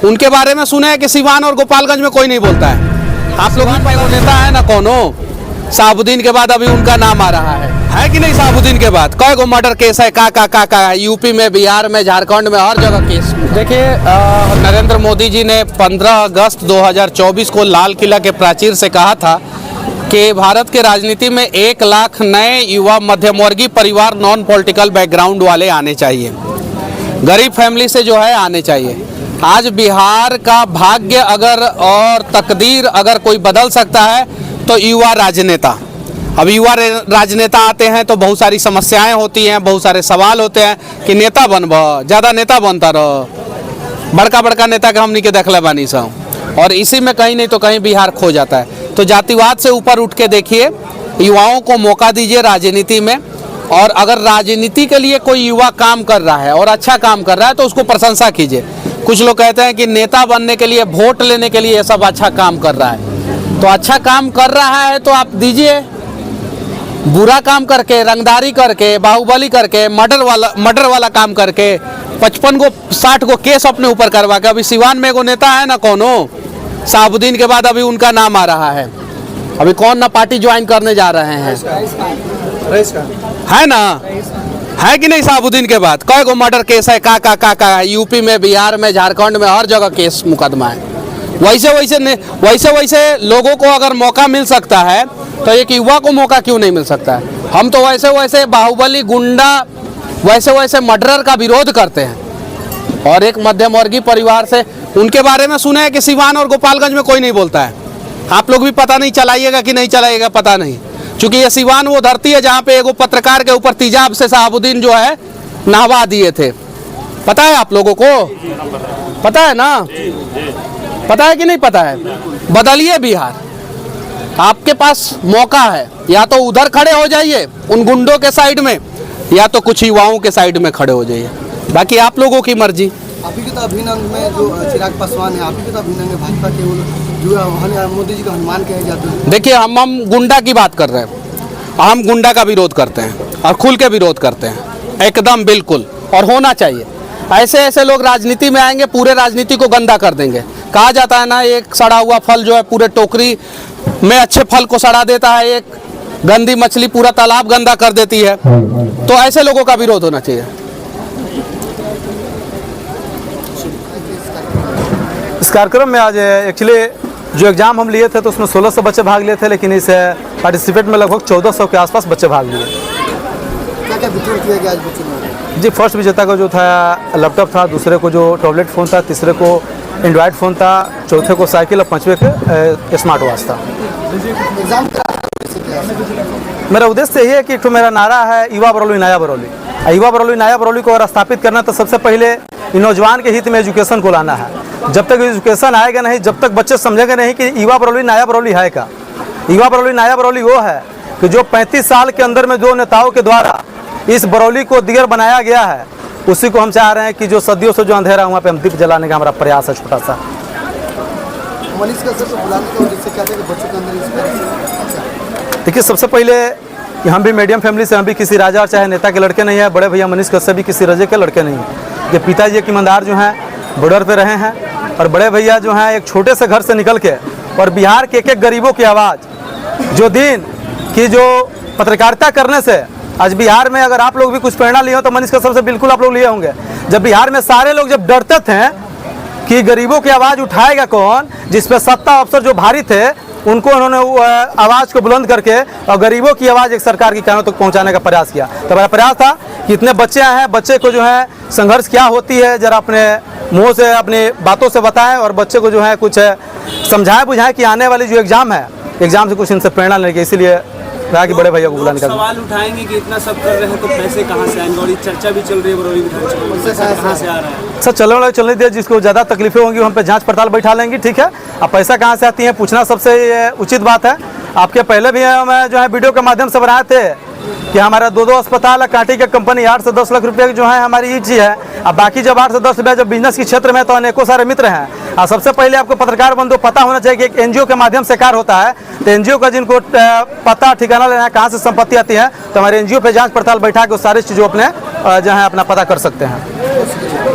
उनके बारे में सुने हैं कि सिवान और गोपालगंज में कोई नहीं बोलता है। आप लोग ही नेता है ना कोनो साबुद्दीन के बाद अभी उनका नाम आ रहा है कि नहीं? साबुद्दीन के बाद कई गो मर्डर केस है का यूपी में, बिहार में, झारखंड में, हर जगह केस। देखिए नरेंद्र मोदी जी ने 15 अगस्त 2024 को लाल किला के प्राचीर से कहा था कि भारत के राजनीति में 1 लाख नए युवा मध्यमवर्गीय परिवार नॉन पॉलिटिकल बैकग्राउंड वाले आने चाहिए, गरीब फैमिली से जो है आने चाहिए। आज बिहार का भाग्य अगर और तकदीर अगर कोई बदल सकता है तो युवा राजनेता। अब युवा राजनेता आते हैं तो बहुत सारी समस्याएं होती हैं, बहुत सारे सवाल होते हैं कि नेता बनब, ज़्यादा नेता बनता रहो, बड़का बड़का नेता के हमनी के देखले बानी सब, और इसी में कहीं नहीं तो कहीं बिहार खो जाता है। तो जातिवाद से ऊपर उठ के देखिए, युवाओं को मौका दीजिए राजनीति में, और अगर राजनीति के लिए कोई युवा काम कर रहा है और अच्छा काम कर रहा है तो उसको प्रशंसा कीजिए। कुछ लोग कहते हैं कि नेता बनने के लिए, वोट लेने के लिए ये सब अच्छा काम कर रहा है, तो अच्छा काम कर रहा है तो आप दीजिए। बुरा काम करके, रंगदारी करके, बाहुबली करके, मर्डर वाला काम करके, 55 को 60 को केस अपने ऊपर करवा के, अभी सिवान में एगो नेता है ना कोनो साबुद्दीन के बाद अभी उनका नाम आ रहा है, अभी कौन ना पार्टी ज्वाइन करने जा रहे हैं, है ना? है कि नहीं? साबुद्दीन के बाद कई गो मर्डर केस है का यूपी में, बिहार में, झारखंड में, हर जगह केस मुकदमा है। वैसे लोगों को अगर मौका मिल सकता है तो एक युवा को मौका क्यों नहीं मिल सकता है? हम तो वैसे बाहुबली, गुंडा, वैसे मर्डरर का विरोध करते हैं, और एक मध्यम वर्गीय परिवार से उनके बारे में सुने हैं कि सिवान और गोपालगंज में कोई नहीं बोलता है। आप लोग भी पता नहीं चलाइएगा कि नहीं चलाइएगा, पता नहीं, क्योंकि ये सिवान वो धरती है जहाँ पे एगो पत्रकार के ऊपर तेजाब से साबुद्दीन जो है नहवा दिए थे। पता है आप लोगों को? पता है ना? पता है कि नहीं पता है? बदलिए बिहार, आपके पास मौका है, या तो उधर खड़े हो जाइए उन गुंडों के साइड में, या तो कुछ युवाओं के साइड में खड़े हो जाइए, बाकी आप लोगों की मर्जी। अभी के तो अभिनंदन में जो चिराग पासवान है, अभी के तो अभिनंदन में भाजपा के जो मोदी जी का हनुमान कहे जाते हैं। देखिए हम गुंडा की बात कर रहे हैं, हम गुंडा का विरोध करते हैं और खुल के विरोध करते हैं, एकदम बिल्कुल, और होना चाहिए। ऐसे लोग राजनीति में आएंगे, पूरे राजनीति को गंदा कर देंगे। कहा जाता है ना, एक सड़ा हुआ फल जो है पूरे टोकरी में अच्छे फल को सड़ा देता है, एक गंदी मछली पूरा तालाब गंदा कर देती है। तो ऐसे लोगों का विरोध होना चाहिए। इस कार्यक्रम में आज एक्चुअली जो एग्ज़ाम हम लिए थे तो उसमें 1600 बच्चे भाग लिए थे, लेकिन इस पार्टिसिपेट में लगभग 1400 के आसपास बच्चे भाग लिए। क्या वितरण किया गया आज बच्चों में? जी, फर्स्ट विजेता को जो था लैपटॉप था, दूसरे को जो टैबलेट फ़ोन था, तीसरे को एंड्रॉयड फ़ोन था, चौथे को साइकिल और पांचवें के स्मार्ट वॉच था। एग्जाम मेरा उद्देश्य यही है कि तो मेरा नारा है युवा बरौली नया बरौली। युवा बरौली नया बरौली को अगर स्थापित करना तो सबसे पहले नौजवान के हित में एजुकेशन को लाना है। जब तक एजुकेशन आएगा नहीं, जब तक बच्चे समझेंगे नहीं कि युवा बरौली नया बरौली है क्या। युवा बरौली नया बरौली वो है कि जो 35 साल के अंदर में जो नेताओं के द्वारा इस बरौली को दिगर बनाया गया है, उसी को हम चाह रहे हैं कि जो सदियों से जो अंधेरा वहाँ पे हम दीप जलाने का हमारा प्रयास है छोटा सा। मनीष का सबसे बुलाने का जिससे क्या है कि बच्चों के अंदर देखिए, सबसे पहले कि हम भी मीडियम फैमिली से, हम भी किसी राजा चाहे नेता के लड़के नहीं है। बड़े भैया मनीष कश्यप भी किसी रजे के लड़के नहीं हैं। ये पिताजी एक ईमानदार जो हैं बॉर्डर पे रहे हैं, और बड़े भैया जो हैं एक छोटे से घर से निकल के और बिहार के एक गरीबों की आवाज़ जो दिन की जो पत्रकारिता करने से आज बिहार में अगर आप लोग भी कुछ प्रेरणा लिए हो तो मनीष कश्यप से बिल्कुल आप लोग लिए होंगे। जब बिहार में सारे लोग जब डरते थे कि गरीबों की आवाज़ उठाएगा कौन, जिस पे सत्ता अफसर जो भारी थे उनको उन्होंने आवाज़ को बुलंद करके और गरीबों की आवाज़ एक सरकार की कानों तक पहुंचाने का प्रयास किया। तो मेरा प्रयास था कि इतने बच्चे हैं, बच्चे को जो है संघर्ष क्या होती है जरा अपने मुंह से, अपनी बातों से बताएं, और बच्चे को जो है कुछ समझाएं बुझाएं कि आने वाली जो एग्ज़ाम है, एग्ज़ाम से कुछ इनसे प्रेरणा लेंगे। इसीलिए कहा कि बड़े भैया को बुलाने का सवाल उठाएंगे कि इतना सब कर रहे हैं तो पैसे कहाँ से आएंगे, और ये चर्चा भी चल रही है बरौली विधानसभा में, पैसा कहाँ से आ रहा है? सर चलने दीजिए, जिसको ज़्यादा तकलीफें होंगी हम पे जांच पड़ताल बैठा लेंगे, ठीक है। अब पैसा कहाँ से आती है पूछना सबसे उचित बात है। आपके पहले भी हम जो है वीडियो के माध्यम से बनाए थे कि हमारा 2 अस्पताल है, कांटी की कंपनी 8 से 10 लाख रुपये की जो है हमारी ईट जी है। अब बाकी जब 8 से 10 रुपये जब बिजनेस के क्षेत्र में तो अनेकों सारे मित्र हैं। और सबसे पहले आपको पत्रकार बंधु पता होना चाहिए कि एक एनजीओ के माध्यम से कार्य होता है, तो एनजीओ का जिनको पता ठिकाना लेना है कहाँ से संपत्ति आती है, तो हमारे एनजीओ पे जांच पड़ताल बैठा के सारी चीज़ों अपने जो है अपना पता कर सकते हैं।